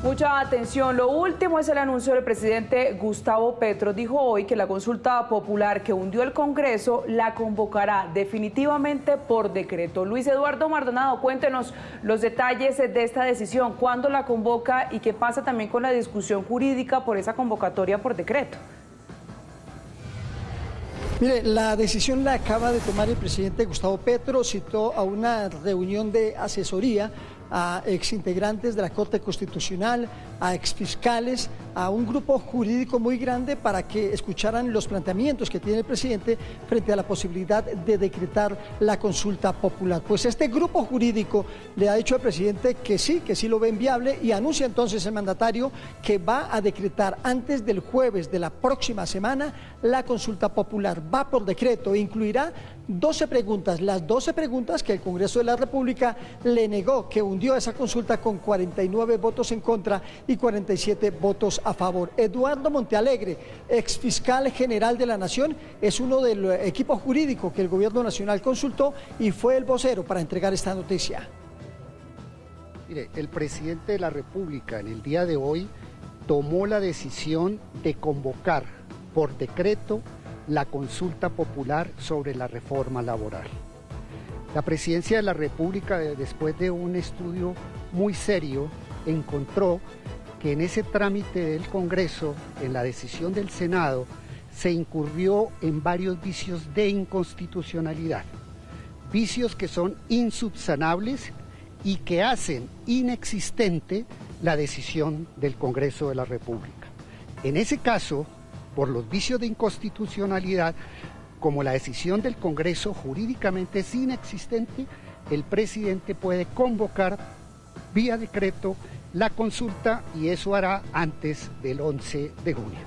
Mucha atención. Lo último es el anuncio del presidente Gustavo Petro. Dijo hoy que la consulta popular que hundió el Congreso la convocará definitivamente por decreto. Luis Eduardo Maldonado, cuéntenos los detalles de esta decisión, cuándo la convoca y qué pasa también con la discusión jurídica por esa convocatoria por decreto. Mire, la decisión la acaba de tomar el presidente Gustavo Petro. Citó a una reunión de asesoría a exintegrantes de la Corte Constitucional, a exfiscales, a un grupo jurídico muy grande para que escucharan los planteamientos que tiene el presidente frente a la posibilidad de decretar la consulta popular. Pues este grupo jurídico le ha dicho al presidente que sí lo ven viable, y anuncia entonces el mandatario que va a decretar antes del jueves de la próxima semana la consulta popular. Va por decreto e incluirá 12 preguntas, las 12 preguntas que el Congreso de la República le negó, que hundió esa consulta con 49 votos en contra y 47 votos a favor. Eduardo Montealegre, exfiscal general de la Nación, es uno del equipo jurídico que el Gobierno Nacional consultó y fue el vocero para entregar esta noticia. Mire, el presidente de la República en el día de hoy tomó la decisión de convocar por decreto la consulta popular sobre la reforma laboral. La Presidencia de la República, después de un estudio muy serio, encontró que en ese trámite del Congreso, en la decisión del Senado, se incurrió en varios vicios de inconstitucionalidad, vicios que son insubsanables y que hacen inexistente la decisión del Congreso de la República. En ese caso, por los vicios de inconstitucionalidad, como la decisión del Congreso jurídicamente es inexistente, el presidente puede convocar vía decreto la consulta, y eso hará antes del 11 de junio.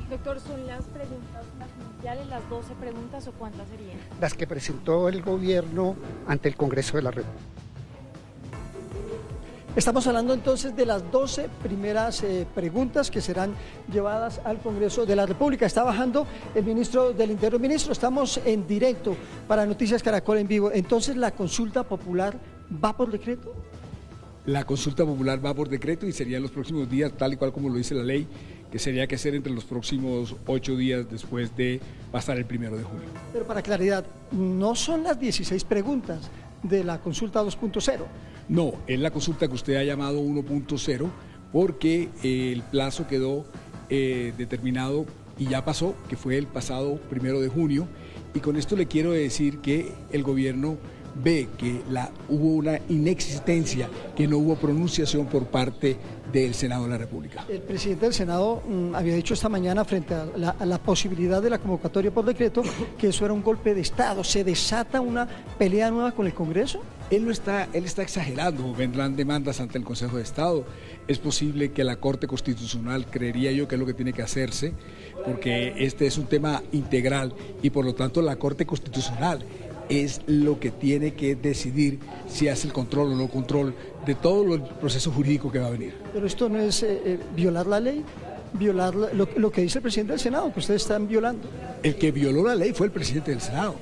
Doctor, ¿son las preguntas iniciales, las 12 preguntas, o cuántas serían? Las que presentó el gobierno ante el Congreso de la República. Estamos hablando entonces de las 12 primeras preguntas que serán llevadas al Congreso de la República. Está bajando el ministro del Interior. Ministro, estamos en directo para Noticias Caracol en vivo. Entonces, ¿la consulta popular va por decreto? La consulta popular va por decreto y sería en los próximos días, tal y cual como lo dice la ley, que sería que ser entre los próximos 8 días después de pasar el 1 de junio. Pero para claridad, no son las 16 preguntas de la consulta 2.0. No, es la consulta que usted ha llamado 1.0 porque el plazo quedó determinado y ya pasó, que fue el pasado 1 de junio, y con esto le quiero decir que el gobierno ve que hubo una inexistencia, que no hubo pronunciación por parte del Senado de la República. El presidente del Senado había dicho esta mañana frente a la posibilidad de la convocatoria por decreto que eso era un golpe de Estado. ¿Se desata una pelea nueva con el Congreso? Él está exagerando. Vendrán demandas ante el Consejo de Estado. Es posible que la Corte Constitucional, creería yo que es lo que tiene que hacerse, porque este es un tema integral y por lo tanto la Corte Constitucional es lo que tiene que decidir si hace el control o no control de todo el proceso jurídico que va a venir. Pero esto no es violar la ley, violar lo que dice el presidente del Senado, que ustedes están violando. El que violó la ley fue el presidente del Senado,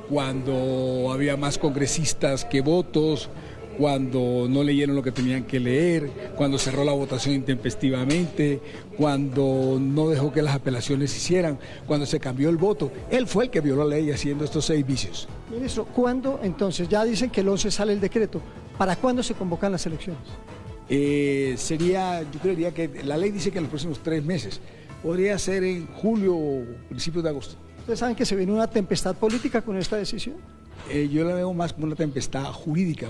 cuando había más congresistas que votos, cuando no leyeron lo que tenían que leer, cuando cerró la votación intempestivamente, cuando no dejó que las apelaciones se hicieran, cuando se cambió el voto. Él fue el que violó la ley haciendo estos 6 vicios. Ministro, ¿cuándo entonces? Ya dicen que el 11 sale el decreto. ¿Para cuándo se convocan las elecciones? Yo creería que la ley dice que en los próximos 3 meses. Podría ser en julio o principios de agosto. ¿Ustedes saben que se viene una tempestad política con esta decisión? Yo la veo más como una tempestad jurídica,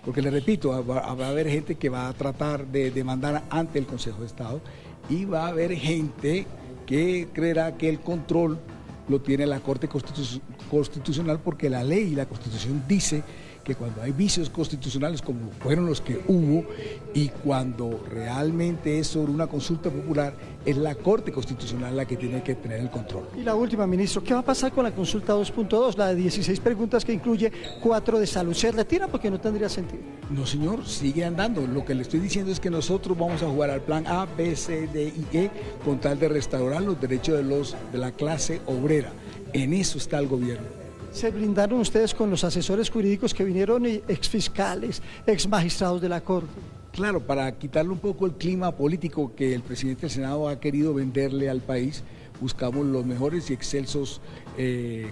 porque le repito, va a haber gente que va a tratar de demandar ante el Consejo de Estado, y va a haber gente que creerá que el control lo tiene la Corte Constitucional, porque la ley y la Constitución dice que cuando hay vicios constitucionales como fueron los que hubo, y cuando realmente es sobre una consulta popular, es la Corte Constitucional la que tiene que tener el control. Y la última, ministro, ¿qué va a pasar con la consulta 2.2, la de 16 preguntas que incluye 4 de salud? ¿Se retira porque no tendría sentido? No, señor, sigue andando. Lo que le estoy diciendo es que nosotros vamos a jugar al plan A, B, C, D y E con tal de restaurar los derechos de la clase obrera. En eso está el gobierno. ¿Se blindaron ustedes con los asesores jurídicos que vinieron, exfiscales, exmagistrados de la Corte? Claro, para quitarle un poco el clima político que el presidente del Senado ha querido venderle al país, buscamos los mejores y excelsos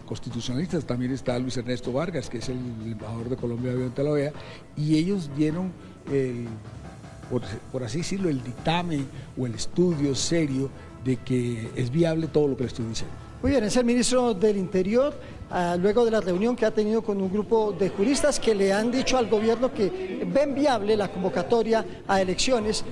constitucionalistas. También está Luis Ernesto Vargas, que es el embajador de Colombia ante la OEA, y ellos dieron, por así decirlo, el dictamen o el estudio serio de que es viable todo lo que le estoy diciendo. Muy bien, es el ministro del Interior, luego de la reunión que ha tenido con un grupo de juristas que le han dicho al gobierno que ven viable la convocatoria a elecciones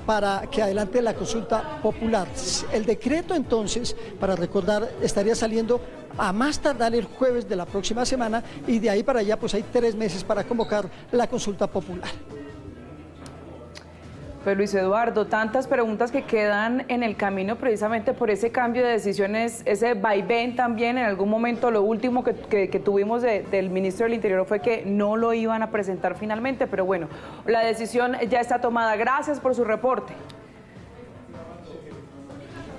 para que adelante la consulta popular. El decreto entonces, para recordar, estaría saliendo a más tardar el jueves de la próxima semana y de ahí para allá pues hay 3 meses para convocar la consulta popular. Pues Luis Eduardo, tantas preguntas que quedan en el camino precisamente por ese cambio de decisiones, ese vaivén también. En algún momento lo último que tuvimos del ministro del Interior fue que no lo iban a presentar finalmente, pero bueno, la decisión ya está tomada. Gracias por su reporte.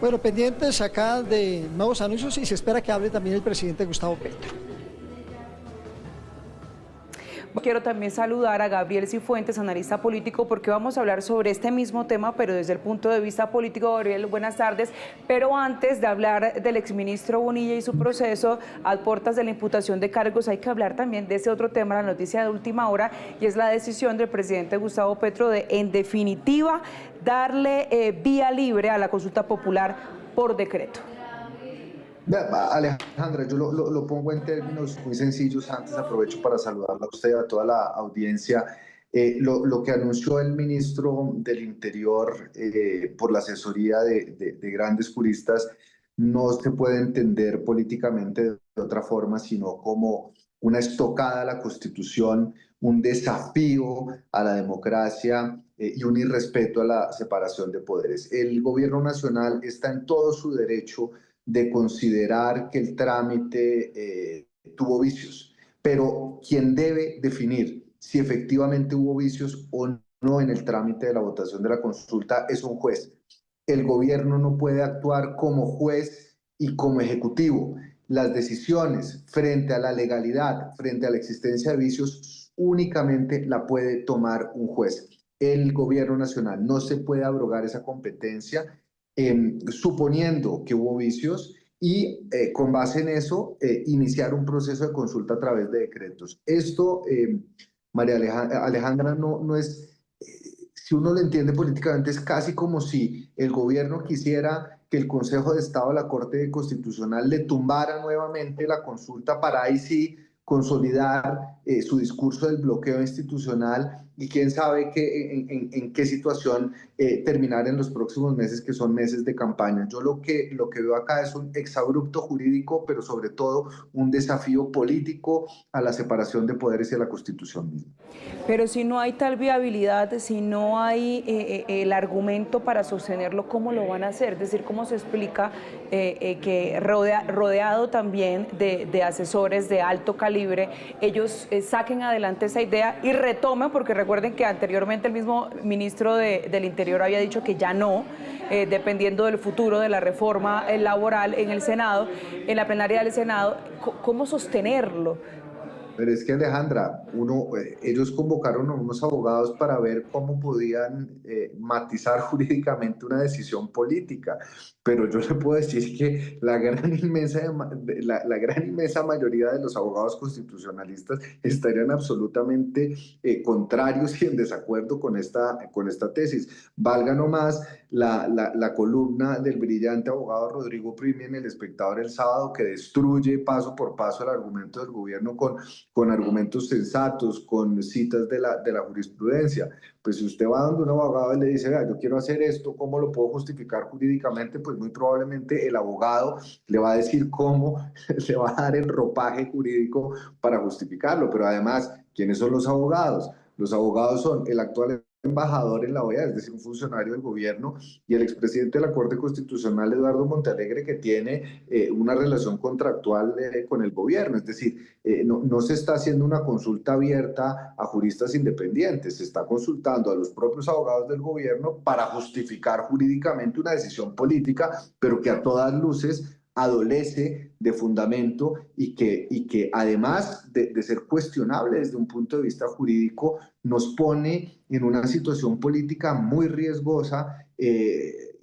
Bueno, pendientes acá de nuevos anuncios y se espera que hable también el presidente Gustavo Petro. Quiero también saludar a Gabriel Cifuentes, analista político, porque vamos a hablar sobre este mismo tema, pero desde el punto de vista político. Gabriel, buenas tardes. Pero antes de hablar del exministro Bonilla y su proceso a puertas de la imputación de cargos, hay que hablar también de ese otro tema, la noticia de última hora, y es la decisión del presidente Gustavo Petro de, en definitiva, darle vía libre a la consulta popular por decreto. Alejandra, yo lo pongo en términos muy sencillos. Antes aprovecho para saludarla a usted y a toda la audiencia. Lo que anunció el ministro del Interior por la asesoría de grandes juristas no se puede entender políticamente de otra forma, sino como una estocada a la Constitución, un desafío a la democracia y un irrespeto a la separación de poderes. El gobierno nacional está en todo su derecho de considerar que el trámite tuvo vicios, pero quien debe definir si efectivamente hubo vicios o no en el trámite de la votación de la consulta es un juez. El gobierno no puede actuar como juez y como ejecutivo. Las decisiones frente a la legalidad, frente a la existencia de vicios, únicamente la puede tomar un juez. El gobierno nacional no se puede abrogar esa competencia suponiendo que hubo vicios y con base en eso iniciar un proceso de consulta a través de decretos. Esto, María Alejandra, no es, si uno lo entiende políticamente, es casi como si el gobierno quisiera que el Consejo de Estado de la Corte Constitucional le tumbara nuevamente la consulta para ahí sí consolidar su discurso del bloqueo institucional y quién sabe en qué situación terminar en los próximos meses, que son meses de campaña. Yo lo que veo acá es un exabrupto jurídico, pero sobre todo un desafío político a la separación de poderes y a la Constitución misma. Pero si no hay tal viabilidad, si no hay el argumento para sostenerlo, ¿cómo lo van a hacer? Es decir, ¿cómo se explica que rodeado también de asesores de alto calibre, ellos saquen adelante esa idea y retomen, porque recuerden que anteriormente el mismo ministro del Interior había dicho que ya no, dependiendo del futuro de la reforma laboral en el Senado, en la plenaria del Senado, ¿cómo sostenerlo? Pero es que, Alejandra, ellos convocaron a unos abogados para ver cómo podían matizar jurídicamente una decisión política, pero yo le puedo decir que la gran inmensa mayoría de los abogados constitucionalistas estarían absolutamente contrarios y en desacuerdo con esta tesis. Valga nomás la columna del brillante abogado Rodrigo Primi en El Espectador el sábado, que destruye paso por paso el argumento del gobierno con argumentos sensatos, con citas de la jurisprudencia. Pues si usted va donde un abogado y le dice, vea, yo quiero hacer esto, ¿cómo lo puedo justificar jurídicamente? Pues muy probablemente el abogado le va a decir cómo le va a dar el ropaje jurídico para justificarlo. Pero además, ¿quiénes son los abogados? Los abogados son el actual embajador en la OEA, es decir, un funcionario del gobierno, y el expresidente de la Corte Constitucional, Eduardo Montealegre, que tiene una relación contractual con el gobierno. Es decir, no se está haciendo una consulta abierta a juristas independientes, se está consultando a los propios abogados del gobierno para justificar jurídicamente una decisión política, pero que a todas luces adolece de fundamento y que además de ser cuestionable desde un punto de vista jurídico, nos pone en una situación política muy riesgosa,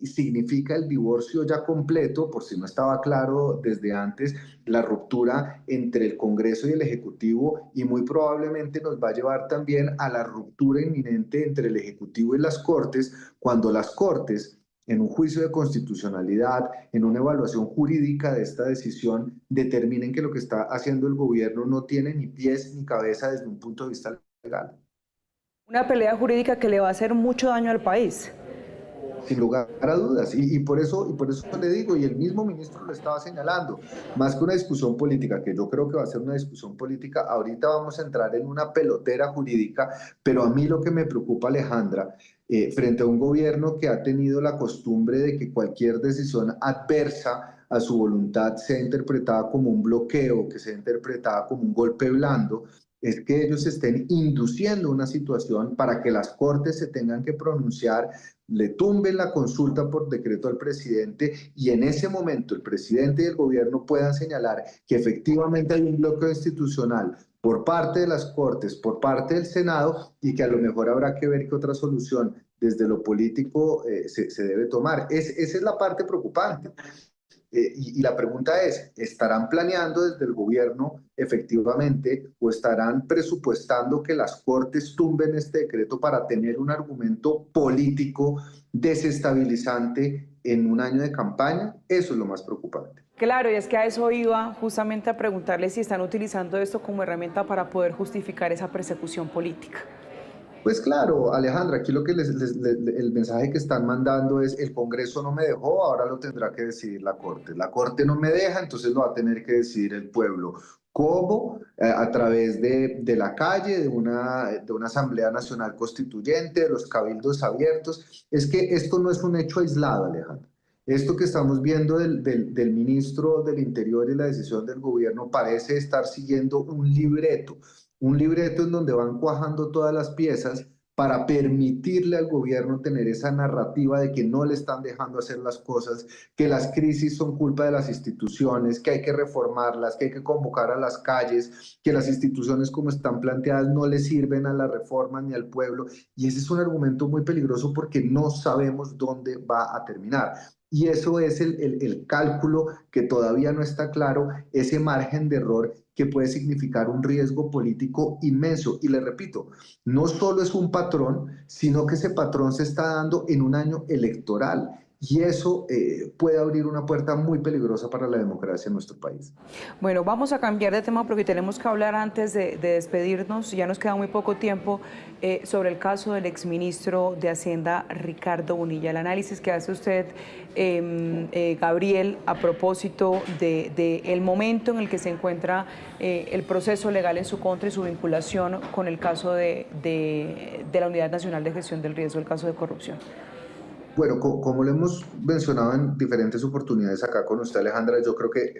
y significa el divorcio ya completo, por si no estaba claro desde antes, la ruptura entre el Congreso y el Ejecutivo, y muy probablemente nos va a llevar también a la ruptura inminente entre el Ejecutivo y las Cortes, cuando las Cortes, en un juicio de constitucionalidad, en una evaluación jurídica de esta decisión, determinen que lo que está haciendo el gobierno no tiene ni pies ni cabeza desde un punto de vista legal. Una pelea jurídica que le va a hacer mucho daño al país. Sin lugar a dudas, y por eso le digo, y el mismo ministro lo estaba señalando, más que una discusión política, que yo creo que va a ser una discusión política, ahorita vamos a entrar en una pelotera jurídica, pero a mí lo que me preocupa, Alejandra, frente a un gobierno que ha tenido la costumbre de que cualquier decisión adversa a su voluntad sea interpretada como un bloqueo, que sea interpretada como un golpe blando, es que ellos estén induciendo una situación para que las Cortes se tengan que pronunciar, le tumben la consulta por decreto al presidente, y en ese momento el presidente y el gobierno puedan señalar que efectivamente hay un bloqueo institucional por parte de las Cortes, por parte del Senado, y que a lo mejor habrá que ver qué otra solución desde lo político se debe tomar. Esa es la parte preocupante. Y la pregunta es, ¿estarán planeando desde el gobierno efectivamente o estarán presupuestando que las Cortes tumben este decreto para tener un argumento político desestabilizante en un año de campaña? Eso es lo más preocupante. Claro, y es que a eso iba justamente a preguntarle si están utilizando esto como herramienta para poder justificar esa persecución política. Pues claro, Alejandra, aquí lo que el mensaje que están mandando es: el Congreso no me dejó, ahora lo tendrá que decidir la Corte. La Corte no me deja, entonces lo va a tener que decidir el pueblo. ¿Cómo? A través de la calle, de una Asamblea Nacional Constituyente, de los cabildos abiertos. Es que esto no es un hecho aislado, Alejandra. Esto que estamos viendo del ministro del Interior y la decisión del gobierno parece estar siguiendo un libreto en donde van cuajando todas las piezas para permitirle al gobierno tener esa narrativa de que no le están dejando hacer las cosas, que las crisis son culpa de las instituciones, que hay que reformarlas, que hay que convocar a las calles, que las instituciones como están planteadas no le sirven a la reforma ni al pueblo. Y ese es un argumento muy peligroso porque no sabemos dónde va a terminar. Y eso es el cálculo que todavía no está claro, ese margen de error que puede significar un riesgo político inmenso. Y le repito, no solo es un patrón, sino que ese patrón se está dando en un año electoral. Y eso puede abrir una puerta muy peligrosa para la democracia en nuestro país. Bueno, vamos a cambiar de tema porque tenemos que hablar antes de despedirnos, ya nos queda muy poco tiempo, sobre el caso del exministro de Hacienda, Ricardo Bonilla. El análisis que hace usted, Gabriel, a propósito del momento en el que se encuentra el proceso legal en su contra y su vinculación con el caso de la Unidad Nacional de Gestión del Riesgo, el caso de corrupción. Bueno, como lo hemos mencionado en diferentes oportunidades acá con usted, Alejandra, yo creo que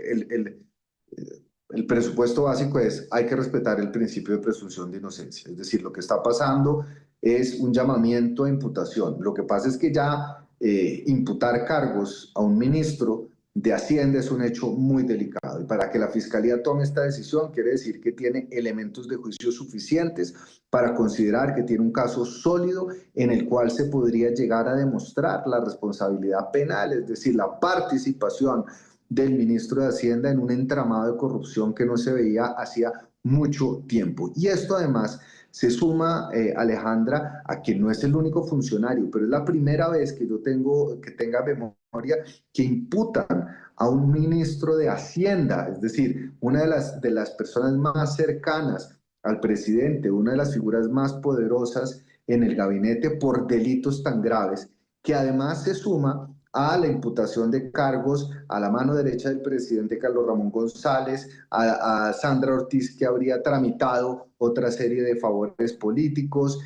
el presupuesto básico es: hay que respetar el principio de presunción de inocencia. Es decir, lo que está pasando es un llamamiento a imputación. Lo que pasa es que ya imputar cargos a un ministro de Hacienda es un hecho muy delicado, y para que la Fiscalía tome esta decisión quiere decir que tiene elementos de juicio suficientes para considerar que tiene un caso sólido en el cual se podría llegar a demostrar la responsabilidad penal, es decir, la participación del ministro de Hacienda en un entramado de corrupción que no se veía hacía mucho tiempo. Y esto además se suma, Alejandra, a que no es el único funcionario, pero es la primera vez que yo tenga memoria que imputan a un ministro de Hacienda, es decir, una de las personas más cercanas al presidente, una de las figuras más poderosas en el gabinete, por delitos tan graves, que además se suma a la imputación de cargos a la mano derecha del presidente Carlos Ramón González, a Sandra Ortiz, que habría tramitado otra serie de favores políticos,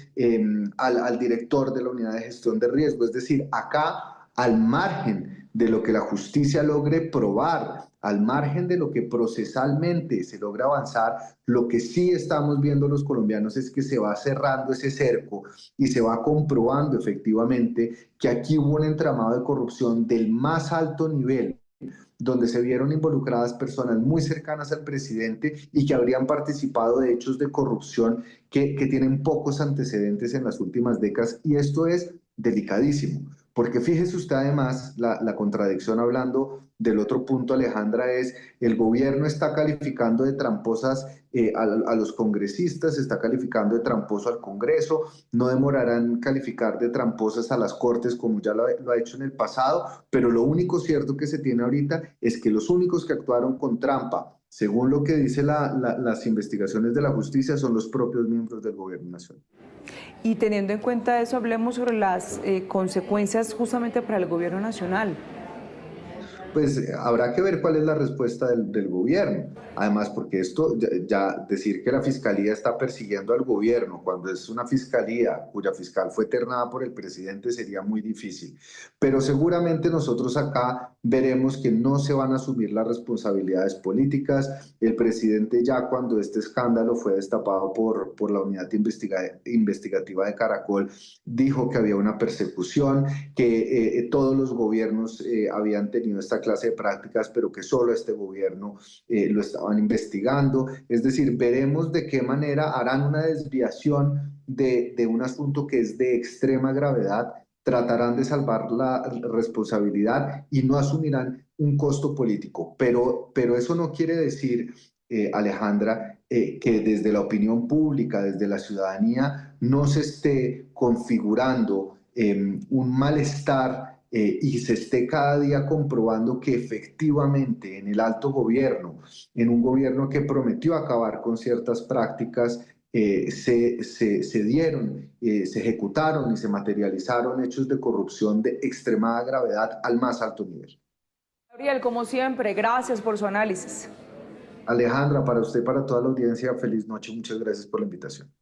al director de la Unidad de Gestión de Riesgo. Es decir, acá, al margen de lo que la justicia logre probar, al margen de lo que procesalmente se logra avanzar, lo que sí estamos viendo los colombianos es que se va cerrando ese cerco y se va comprobando efectivamente que aquí hubo un entramado de corrupción del más alto nivel donde se vieron involucradas personas muy cercanas al presidente y que habrían participado de hechos de corrupción que tienen pocos antecedentes en las últimas décadas, y esto es delicadísimo, porque fíjese usted además la contradicción hablando del otro punto, Alejandra, es el gobierno está calificando de tramposas a los congresistas, está calificando de tramposo al Congreso, no demorarán en calificar de tramposas a las Cortes como ya lo ha hecho en el pasado, pero lo único cierto que se tiene ahorita es que los únicos que actuaron con trampa, según lo que dicen las investigaciones de la justicia, son los propios miembros del gobierno nacional. Y teniendo en cuenta eso, hablemos sobre las consecuencias justamente para el gobierno nacional. Pues habrá que ver cuál es la respuesta del gobierno. Además, porque esto, ya decir que la fiscalía está persiguiendo al gobierno cuando es una fiscalía cuya fiscal fue ternada por el presidente sería muy difícil. Pero seguramente nosotros acá veremos que no se van a asumir las responsabilidades políticas. El presidente ya cuando este escándalo fue destapado por la unidad investigativa de Caracol, dijo que había una persecución, que todos los gobiernos habían tenido esta clase de prácticas, pero que solo este gobierno lo estaban investigando. Es decir, veremos de qué manera harán una desviación de un asunto que es de extrema gravedad, tratarán de salvar la responsabilidad y no asumirán un costo político. Pero eso no quiere decir, Alejandra, que desde la opinión pública, desde la ciudadanía, no se esté configurando un malestar y se esté cada día comprobando que efectivamente en el alto gobierno, en un gobierno que prometió acabar con ciertas prácticas, se dieron, se ejecutaron y se materializaron hechos de corrupción de extremada gravedad al más alto nivel. Gabriel, como siempre, gracias por su análisis. Alejandra, para usted y para toda la audiencia, feliz noche. Muchas gracias por la invitación.